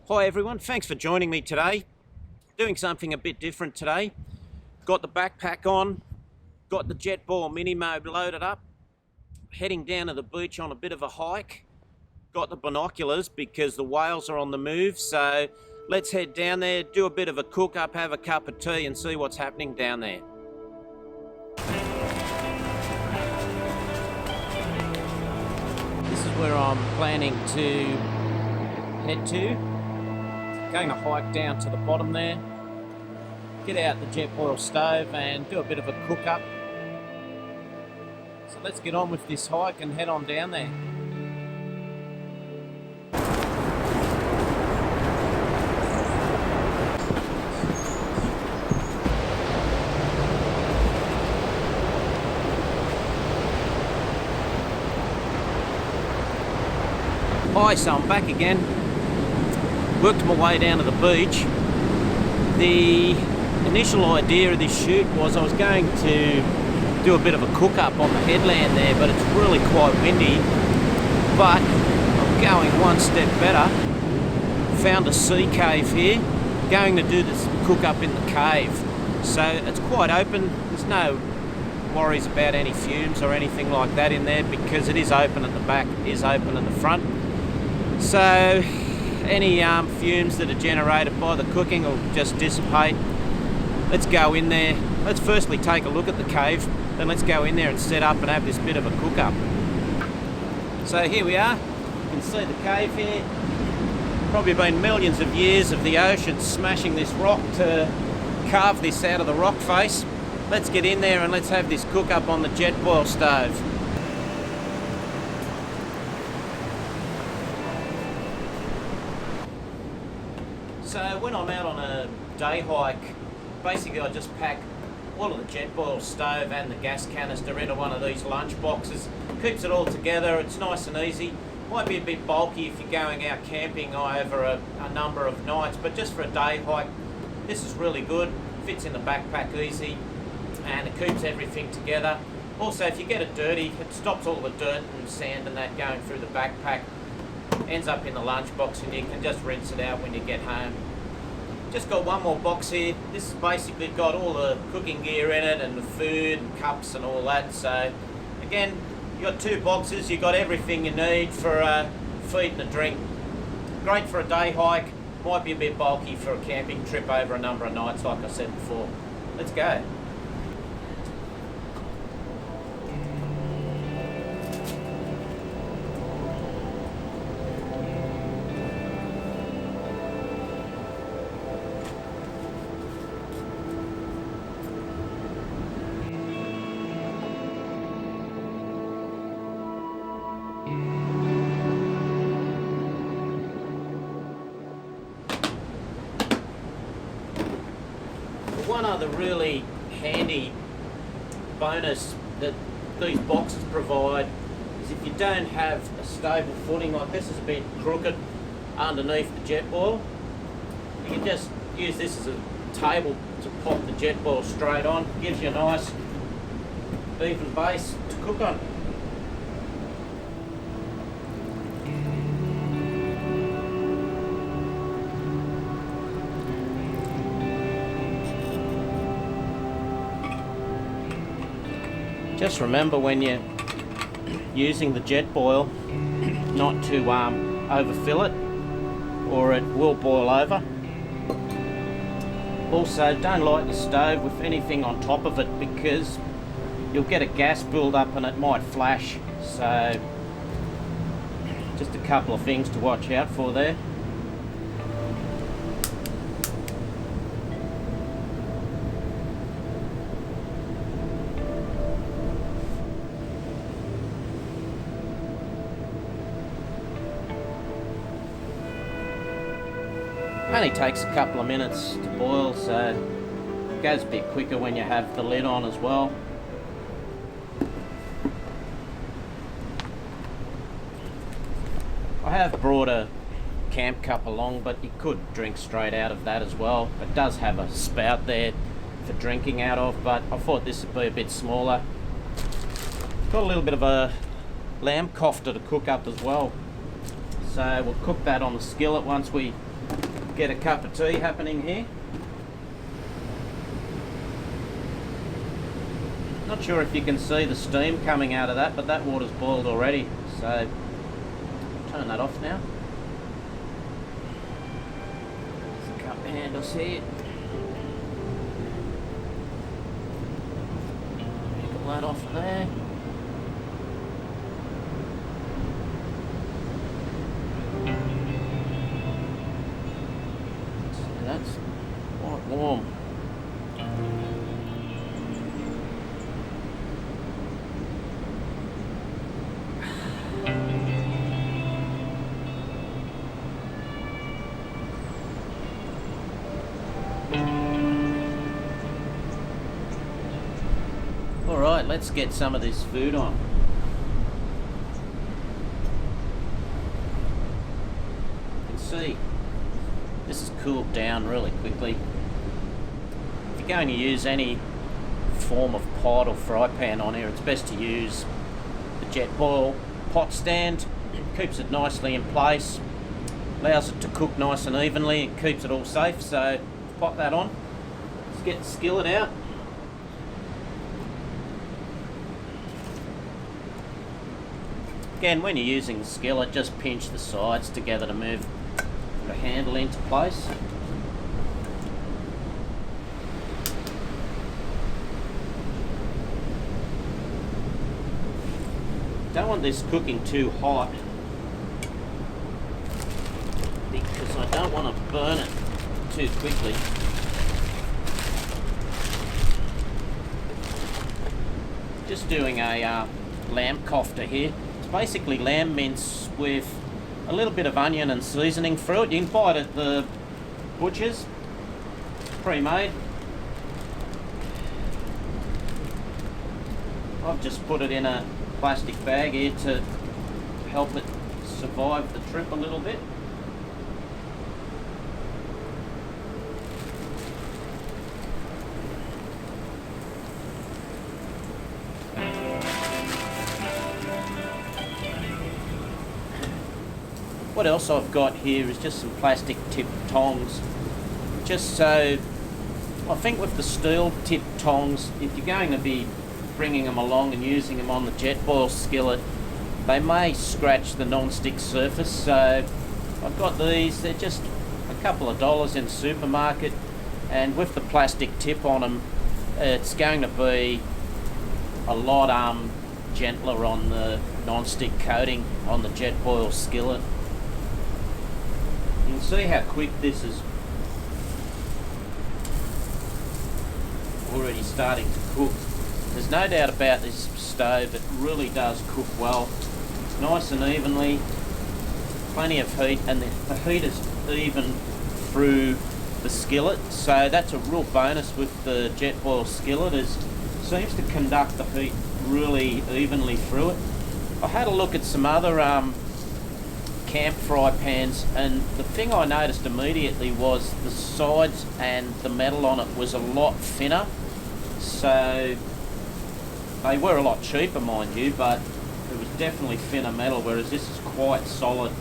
Hi everyone, thanks for joining me today. Doing something a bit different today. Got the backpack on, got the Jetboil Minimo loaded up, heading down to the beach on a bit of a hike. Got the binoculars because the whales are on the move, so let's head down there, do a bit of a cook up, have a cup of tea and see what's happening down there. This is where I'm planning to head to. Going to hike down to the bottom there, get out the Jetboil stove and do a bit of a cook up. So let's get on with this hike and head on down there. Hi, so I'm back again. Worked my way down to the beach. The initial idea of this shoot was I was going to do a bit of a cook up on the headland there, but it's really quite windy. But I'm going one step better. Found a sea cave here. Going to do this cook up in the cave. So it's quite open. There's no worries about any fumes or anything like that in there because it is open at the back, it is open at the front. So any fumes that are generated by the cooking will just dissipate. Let's go in there. Let's firstly take a look at the cave, then let's go in there and set up and have this bit of a cook up. So here we are. You can see the cave here. Probably been millions of years of the ocean smashing this rock to carve this out of the rock face. Let's get in there and let's have this cook up on the Jetboil stove. So when I'm out on a day hike, basically I just pack all of the Jetboil stove and the gas canister into one of these lunch boxes. Keeps it all together, it's nice and easy. Might be a bit bulky if you're going out camping over a number of nights, but just for a day hike, this is really good. Fits in the backpack easy and it keeps everything together. Also, if you get it dirty, it stops all the dirt and sand and that going through the backpack. Ends up in the lunchbox and you can just rinse it out when you get home. Just got one more box here. This has basically got all the cooking gear in it and the food and cups and all that. So again, you got two boxes, you got everything you need for feed and a drink. Great for a day hike, might be a bit bulky for a camping trip over a number of nights like I said before. Let's go. One other really handy bonus that these boxes provide is if you don't have a stable footing, like this is a bit crooked underneath the Jetboil, you can just use this as a table to pop the Jetboil straight on. Gives you a nice even base to cook on. Just remember when you're using the Jetboil not to overfill it or it will boil over. Also, don't light your stove with anything on top of it because you'll get a gas build up and it might flash. So just a couple of things to watch out for there. Only takes a couple of minutes to boil, so it goes a bit quicker when you have the lid on as well. I have brought a camp cup along, but you could drink straight out of that as well. It does have a spout there for drinking out of, but I thought this would be a bit smaller. Got a little bit of a Lamb Kofta to cook up as well. So we'll cook that on the skillet once we get a cup of tea happening here. Not sure if you can see the steam coming out of that, but that water's boiled already, so turn that off now. There's the cup handles here. Pick that off there. So that's quite warm. Alright, let's get some of this food on. You can see this has cooled down really quickly. If you're going to use any form of pot or fry pan on here, it's best to use the Jetboil pot stand. It keeps it nicely in place, allows it to cook nice and evenly, it keeps it all safe. So pop that on. Let's get the skillet out. Again, when you're using the skillet, just pinch the sides together to move the handle into place. Don't want this cooking too hot because I don't want to burn it too quickly. Just doing a lamb kofta here. Basically lamb mince with a little bit of onion and seasoning through it. You can buy it at the butcher's, pre-made. I've just put it in a plastic bag here to help it survive the trip a little bit. What else I've got here is just some plastic tip tongs. Just so, I think with the steel tip tongs, if you're going to be bringing them along and using them on the Jetboil skillet, they may scratch the non-stick surface. So I've got these, they're just a couple of dollars in the supermarket, and with the plastic tip on them, it's going to be a lot gentler on the non-stick coating on the Jetboil skillet. You can see how quick this is already starting to cook. There's no doubt about this stove, it really does cook well. It's nice and evenly, plenty of heat, and the heat is even through the skillet, so that's a real bonus with the Jetboil skillet, is it seems to conduct the heat really evenly through it. I had a look at some other camp fry pans, and the thing I noticed immediately was the sides and the metal on it was a lot thinner. So they were a lot cheaper, mind you, but it was definitely thinner metal, whereas this is quite solid,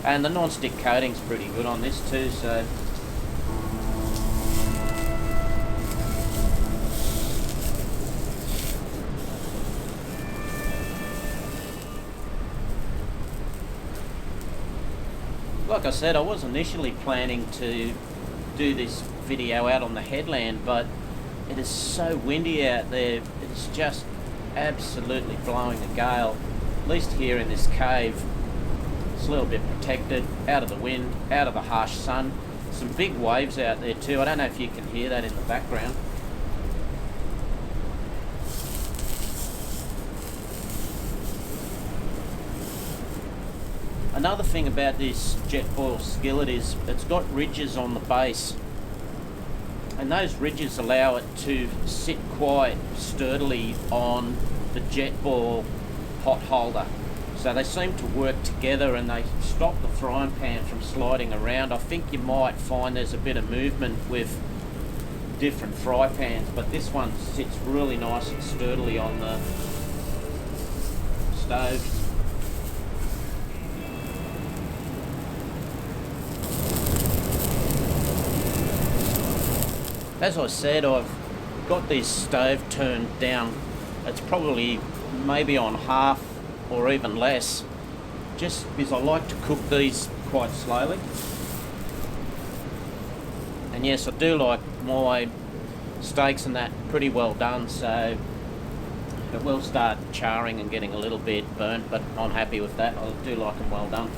and the non-stick coating's pretty good on this too. So like I said, I was initially planning to do this video out on the headland, but it is so windy out there. It's just absolutely blowing a gale. At least here in this cave, it's a little bit protected, out of the wind, out of the harsh sun. Some big waves out there too. I don't know if you can hear that in the background. Another thing about this Jetboil skillet is it's got ridges on the base, and those ridges allow it to sit quite sturdily on the Jetboil pot holder. So they seem to work together and they stop the frying pan from sliding around. I think you might find there's a bit of movement with different fry pans, but this one sits really nice and sturdily on the stove. as I said, I've got this stove turned down. It's probably maybe on half or even less, just because I like to cook these quite slowly. And yes, I do like my steaks and that pretty well done, so it will start charring and getting a little bit burnt, but I'm happy with that. I do like them well done.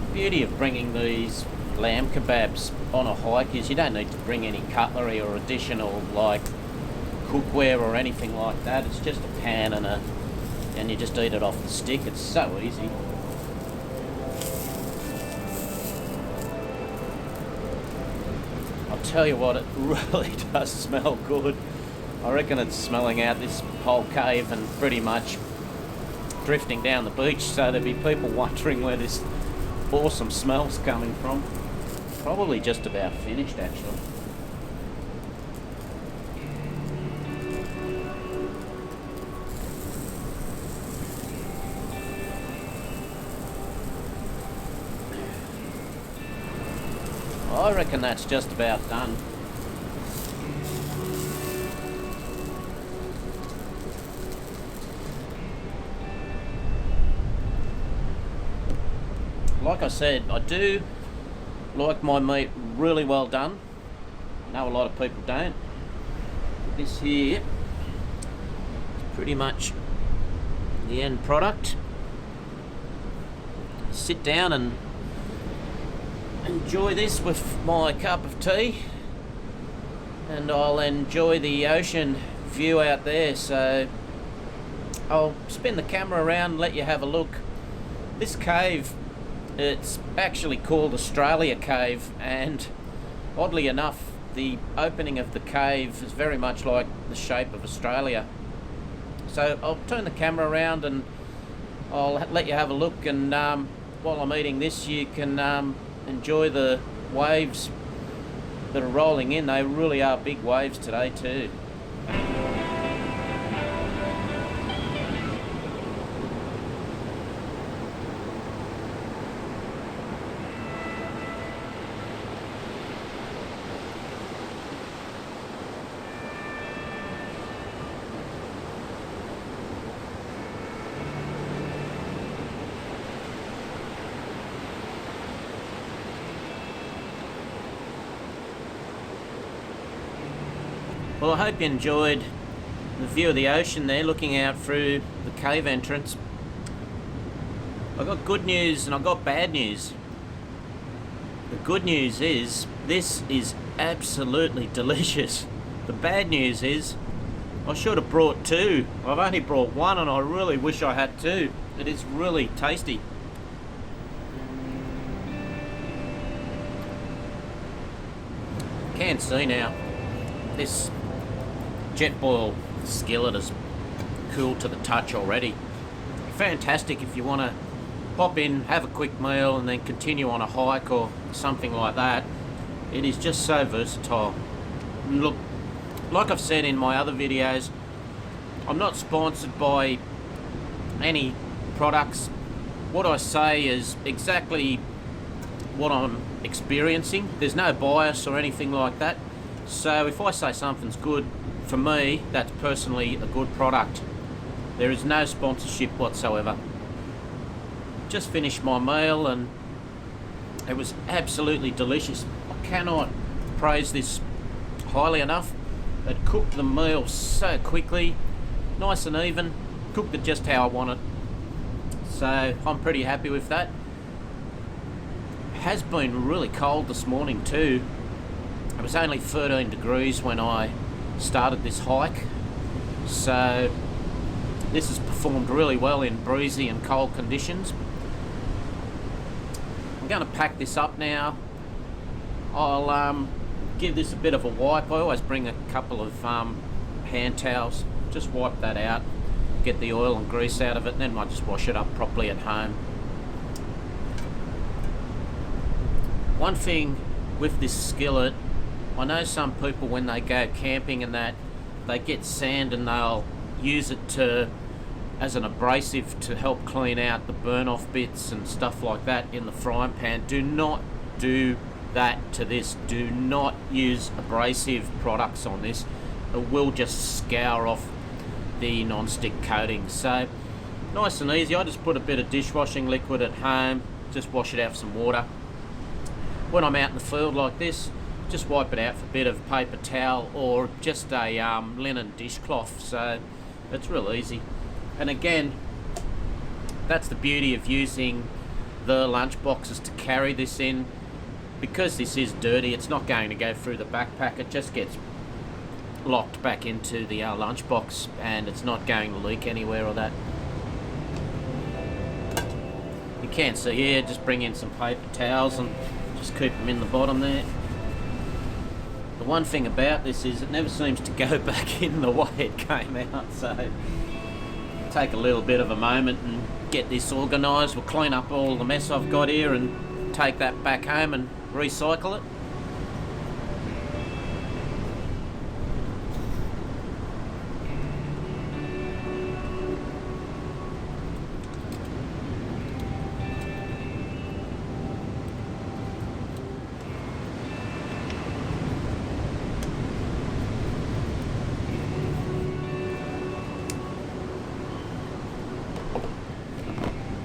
The beauty of bringing these lamb kebabs on a hike is you don't need to bring any cutlery or additional like cookware or anything like that. It's just a pan and you just eat it off the stick. It's so easy. I'll tell you what, it really does smell good. I reckon it's smelling out this whole cave and pretty much drifting down the beach, so there'll be people wondering where this awesome smell's coming from. Probably just about finished, actually. I reckon that's just about done. Like I said, I do like my meat really well done. I know a lot of people don't. This here is pretty much the end product. Sit down and enjoy this with my cup of tea, and I'll enjoy the ocean view out there. So I'll spin the camera around and let you have a look. This cave, it's actually called Australia Cave, and oddly enough the opening of the cave is very much like the shape of Australia. So I'll turn the camera around and I'll let you have a look, and while I'm eating this you can enjoy the waves that are rolling in. They really are big waves today too. Well, I hope you enjoyed the view of the ocean there, looking out through the cave entrance. I've got good news and I've got bad news. The good news is this is absolutely delicious. The bad news is I should have brought two. I've only brought one and I really wish I had two. It is really tasty. Can't see now. This Jetboil skillet is cool to the touch already. Fantastic if you want to pop in, have a quick meal and then continue on a hike or something like that. It is just so versatile. Look, like I've said in my other videos, I'm not sponsored by any products. What I say is exactly what I'm experiencing. There's no bias or anything like that. So if I say something's good, for me, that's personally a good product. There is no sponsorship whatsoever. Just finished my meal and it was absolutely delicious. I cannot praise this highly enough. It cooked the meal so quickly, nice and even, cooked it just how I want it. So I'm pretty happy with that. It has been really cold this morning too. It was only 13 degrees when I started this hike, so this has performed really well in breezy and cold conditions. I'm going to pack this up now. I'll give this a bit of a wipe. I always bring a couple of hand towels, just wipe that out, get the oil and grease out of it, and then I just wash it up properly at home. One thing with this skillet, I know some people when they go camping and that, they get sand and they'll use it as an abrasive to help clean out the burn off bits and stuff like that in the frying pan. Do not do that to this. Do not use abrasive products on this. It will just scour off the non-stick coating. So nice and easy. I just put a bit of dishwashing liquid at home, just wash it out with some water. When I'm out in the field like this, just wipe it out with a bit of paper towel or just a linen dishcloth. So it's real easy. And again, that's the beauty of using the lunch boxes to carry this in. Because this is dirty, it's not going to go through the backpack. It just gets locked back into the lunchbox, and it's not going to leak anywhere or that. You can see here, just bring in some paper towels and just keep them in the bottom there. The one thing about this is it never seems to go back in the way it came out, so take a little bit of a moment and get this organised. We'll clean up all the mess I've got here and take that back home and recycle it.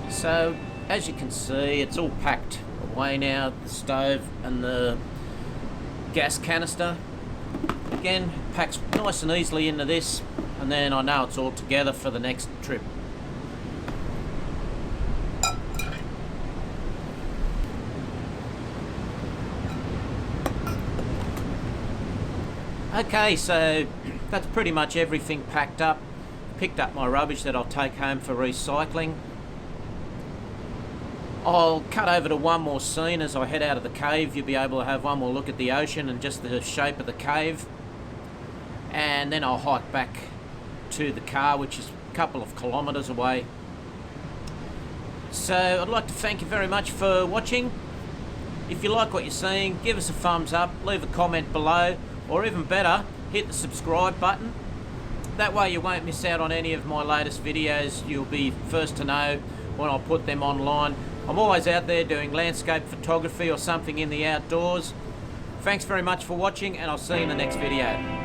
So as you can see, it's all packed away now, the stove and the gas canister. Again, packs nice and easily into this, and then I know it's all together for the next trip. Okay, so that's pretty much everything packed up. Picked up my rubbish that I'll take home for recycling. I'll cut over to one more scene as I head out of the cave. You'll be able to have one more look at the ocean and just the shape of the cave. And then I'll hike back to the car, which is a couple of kilometres away. So I'd like to thank you very much for watching. If you like what you're seeing, give us a thumbs up, leave a comment below, or even better, hit the subscribe button. That way you won't miss out on any of my latest videos. You'll be first to know when I put them online. I'm always out there doing landscape photography or something in the outdoors. Thanks very much for watching, and I'll see you in the next video.